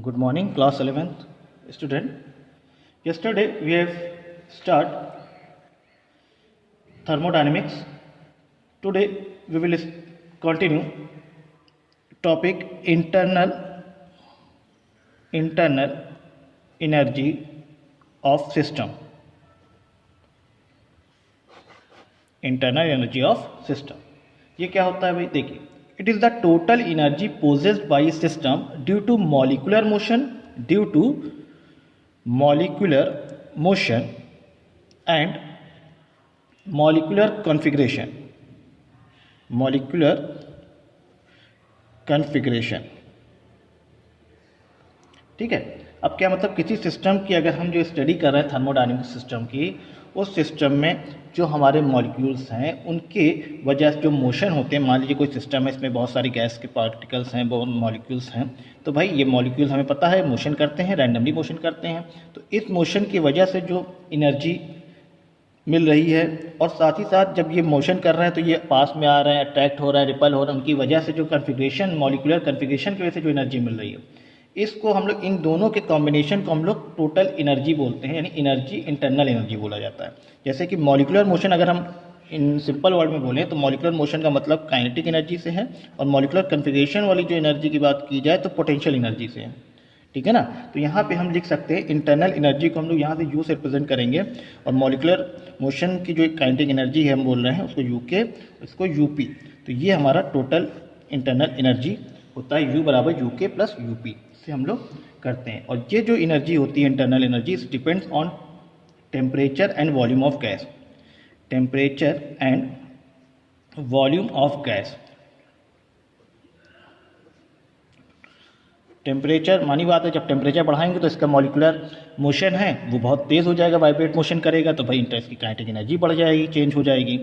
Good morning, class 11th student. Yesterday we have start thermodynamics. Today we will continue topic internal energy of system. Internal energy of system. ये क्या होता है भाई? देखिए, it is the total energy possessed by a system due to molecular motion and molecular configuration. ठीक है. अब क्या मतलब, किसी सिस्टम की अगर हम जो स्टडी कर रहे हैं थर्मोडायनेमिक सिस्टम की, उस सिस्टम में जो हमारे मॉलिक्यूल्स हैं उनके वजह से जो मोशन होते हैं, मान लीजिए कोई सिस्टम है, इसमें बहुत सारी गैस के पार्टिकल्स हैं, बहुत मॉलिक्यूल्स हैं, तो भाई ये मॉलिक्यूल्स हमें पता है मोशन करते हैं, रैंडमली मोशन करते हैं, तो इस मोशन की वजह से जो एनर्जी मिल रही है, और साथ ही साथ जब ये मोशन कर रहे हैं तो ये पास में आ रहे हैं, अट्रैक्ट हो रहा है, रिपल हो रहा है, उनकी वजह से जो कन्फिग्रेशन, मॉलिक्यूलर कन्फिग्रेशन की वजह से जो एनर्जी मिल रही है, इसको हम लोग, इन दोनों के कॉम्बिनेशन को हम लोग टोटल एनर्जी बोलते हैं, यानी एनर्जी, इंटरनल एनर्जी बोला जाता है. जैसे कि मॉलिक्यूलर मोशन अगर हम इन सिंपल वर्ड में बोलें तो मॉलिक्यूलर मोशन का मतलब काइनेटिक एनर्जी से है, और मॉलिक्यूलर कन्फिग्रेशन वाली जो एनर्जी की बात की जाए तो पोटेंशियल एनर्जी से है. ठीक है ना. तो यहाँ पे हम लिख सकते हैं इंटरनल एनर्जी को हम लोग यहाँ से यू से रिप्रेजेंट करेंगे, और मॉलिक्यूलर मोशन की जो काइनेटिक एनर्जी है हम बोल रहे हैं उसको यू के, इसको यूपी. तो ये हमारा टोटल इंटरनल एनर्जी होता है, यू बराबर यू के प्लस यूपी से हम लोग करते हैं. और ये जो एनर्जी होती है internal energy, it depends on temperature and volume of gas. Temperature and volume of gas. Temperature, मानी बात है, जब टेम्परेचर बढ़ाएंगे तो इसका मॉलिक्यूलर मोशन है वो बहुत तेज़ हो जाएगा, वाइब्रेट मोशन करेगा, तो भाई इसकी काइनेटिक एनर्जी बढ़ जाएगी, चेंज हो जाएगी.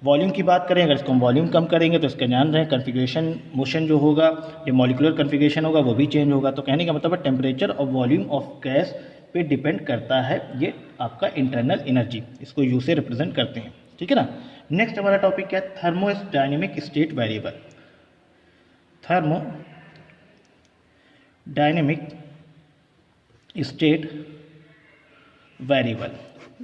वॉल्यूम की बात करें, अगर इसको हम वॉल्यूम कम करेंगे तो इसका जान रहे हैं कन्फिग्रेशन मोशन जो होगा, जो मॉलिक्यूलर कन्फिग्रेशन होगा वो भी चेंज होगा. तो कहने का मतलब है टेम्परेचर और वॉल्यूम ऑफ गैस पे डिपेंड करता है ये आपका इंटरनल एनर्जी. इसको यू से रिप्रेजेंट करते हैं. ठीक है ना. नेक्स्ट हमारा टॉपिक क्या है? Thermodynamic state variable. Thermodynamic state variable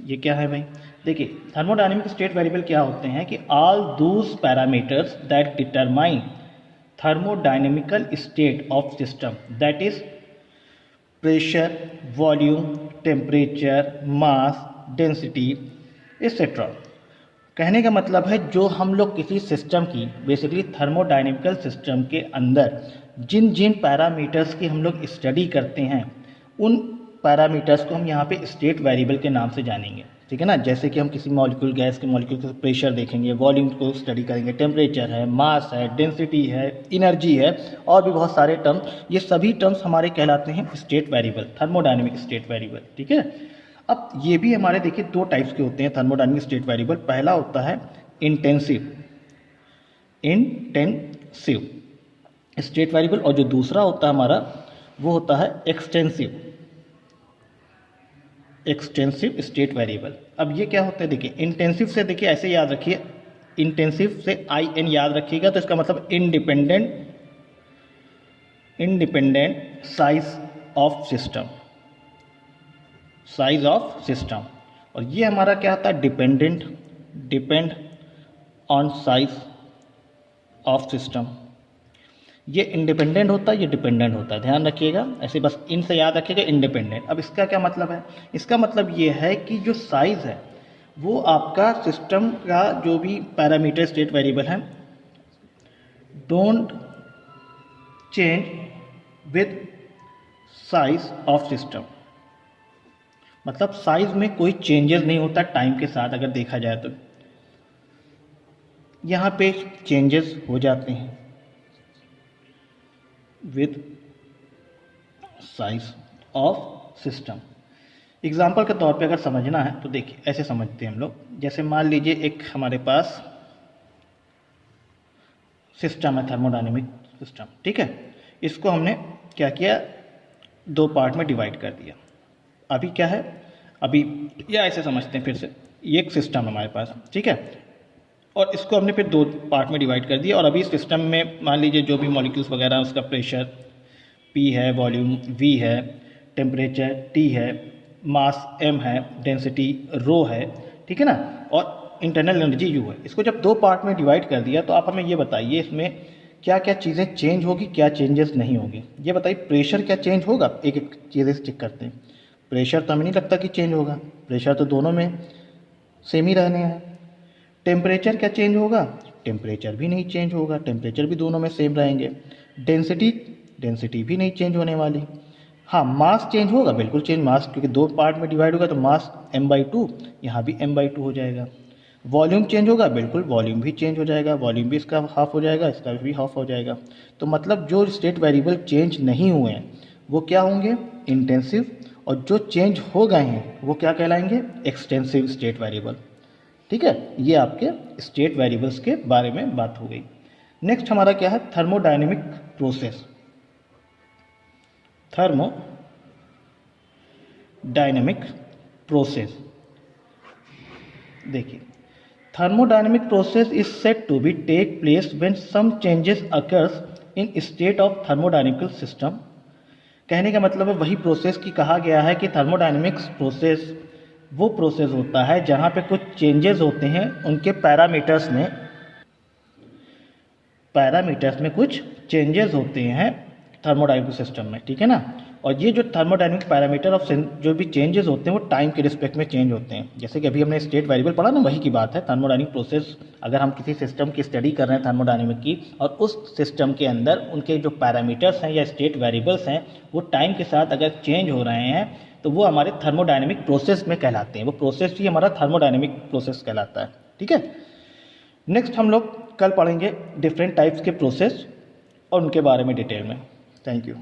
ये क्या है भाई? देखिए, थर्मोडायनेमिक स्टेट वेरिएबल क्या होते हैं कि all those parameters that determine thermodynamical state of system, that is pressure, volume, temperature, mass, density etcetera. कहने का मतलब है जो हम लोग किसी सिस्टम की, बेसिकली थर्मोडायनेमिकल सिस्टम के अंदर जिन जिन पैरामीटर्स की हम लोग स्टडी करते हैं, उन पैरामीटर्स को हम यहाँ पे स्टेट वेरिएबल के नाम से जानेंगे. ठीक है ना. जैसे कि हम किसी मॉलिक्यूल, गैस के मॉलिक्यूल का प्रेशर देखेंगे, वॉल्यूम को स्टडी करेंगे, टेम्परेचर है, मास है, डेंसिटी है, एनर्जी है, और भी बहुत सारे टर्म्स. ये सभी टर्म्स हमारे कहलाते हैं state variable, thermodynamic state variable. ठीक है. अब ये भी हमारे देखिए दो टाइप्स के होते हैं थर्मोडायनेमिक स्टेट वेरिएबल. पहला होता है इंटेंसिव स्टेट वेरिएबल, और जो दूसरा होता है हमारा वो होता है एक्सटेंसिव स्टेट वेरिएबल. अब ये क्या होता है? देखिए, इंटेंसिव से, देखिए ऐसे याद रखिए, इंटेंसिव से IN याद रखिएगा, तो इसका मतलब इंडिपेंडेंट साइज ऑफ सिस्टम. और ये हमारा क्या होता है? Depend on size of system. ये इंडिपेंडेंट होता है, ये डिपेंडेंट होता है, ध्यान रखिएगा. ऐसे बस इन से याद रखिएगा, इंडिपेंडेंट. अब इसका क्या मतलब है? इसका मतलब ये है कि जो साइज़ है वो आपका सिस्टम का जो भी पैरामीटर स्टेट वेरिएबल है, don't change with size of system. मतलब साइज में कोई चेंजेस नहीं होता टाइम के साथ. अगर देखा जाए तो यहाँ पे चेंजेस हो जाते हैं with size of system. Example के तौर पे अगर समझना है तो देखिए ऐसे समझते हैं हम लोग. जैसे मान लीजिए एक हमारे पास सिस्टम है, थर्मोडायनेमिक सिस्टम. ठीक है. इसको हमने क्या किया? दो पार्ट में डिवाइड कर दिया. अभी क्या है? अभी या ऐसे समझते हैं फिर से, ये एक सिस्टम है हमारे पास. ठीक है. और इसको हमने फिर दो पार्ट में डिवाइड कर दिया, और अभी सिस्टम में मान लीजिए जो भी मॉलिक्यूल्स वगैरह उसका प्रेशर, P है, वॉल्यूम V है, टेम्परेचर T है, मास M है, डेंसिटी रो है, ठीक है ना, और इंटरनल एनर्जी U है। इसको जब दो पार्ट में डिवाइड कर दिया तो आप हमें ये बताइए इसमें क्या क्या चीज़ें चेंज होगी, क्या चेंजेस नहीं होगी। ये बताइए प्रेशर क्या चेंज होगा, एक एक चीज़ें चेक करते हैं। प्रेशर तो हमें नहीं लगता कि चेंज होगा, प्रेशर तो दोनों में सेम ही रहने हैं। टेम्परेचर क्या चेंज होगा, टेम्परेचर भी नहीं चेंज होगा, टेम्परेचर भी दोनों में सेम रहेंगे। डेंसिटी भी नहीं चेंज होने वाली। हाँ, मास चेंज होगा, बिल्कुल चेंज, मास क्योंकि दो पार्ट में डिवाइड होगा तो मास m/2, यहाँ भी m/2 हो जाएगा। वॉल्यूम चेंज होगा, बिल्कुल वॉल्यूम भी चेंज हो जाएगा, वॉल्यूम भी इसका हाफ हो जाएगा, इसका भी हाफ हो जाएगा। तो मतलब जो स्टेट वेरिएबल चेंज नहीं हुए हैं वो क्या होंगे, इंटेंसिव, और जो चेंज हो गए हैं वो क्या कहलाएंगे, एक्सटेंसिव स्टेट वेरिएबल। ठीक है, ये आपके स्टेट वेरिएबल्स के बारे में बात हो गई। नेक्स्ट हमारा क्या है, थर्मोडायनेमिक प्रोसेस। थर्मोडायनेमिक प्रोसेस, देखिए thermodynamic process is said to be take place when some changes occurs in state of thermodynamical system। कहने का मतलब है वही प्रोसेस की कहा गया है कि थर्मोडायनेमिक्स प्रोसेस वो प्रोसेस होता है जहाँ पे कुछ चेंजेस होते हैं उनके पैरामीटर्स में कुछ चेंजेस होते हैं थर्मोडायनेमिक सिस्टम में, ठीक है ना। और ये जो थर्मोडायनेमिक पैरामीटर ऑफ जो भी चेंजेस होते हैं वो टाइम के रिस्पेक्ट में चेंज होते हैं। जैसे कि अभी हमने स्टेट वेरिएबल पढ़ा ना, वही की बात है। थर्मोडायनेमिक प्रोसेस, अगर हम किसी सिस्टम की स्टडी कर रहे हैं थर्मोडायनेमिक की, और उस सिस्टम के अंदर उनके जो पैरामीटर्स हैं या स्टेट वेरिएबल्स हैं वो टाइम के साथ अगर चेंज हो रहे हैं तो वो हमारे थर्मोडायनेमिक प्रोसेस में कहलाते हैं। वो प्रोसेस ही हमारा थर्मोडायनेमिक प्रोसेस कहलाता है, ठीक है। नेक्स्ट हम लोग कल पढ़ेंगे डिफरेंट टाइप्स के प्रोसेस और उनके बारे में डिटेल में। Thank you.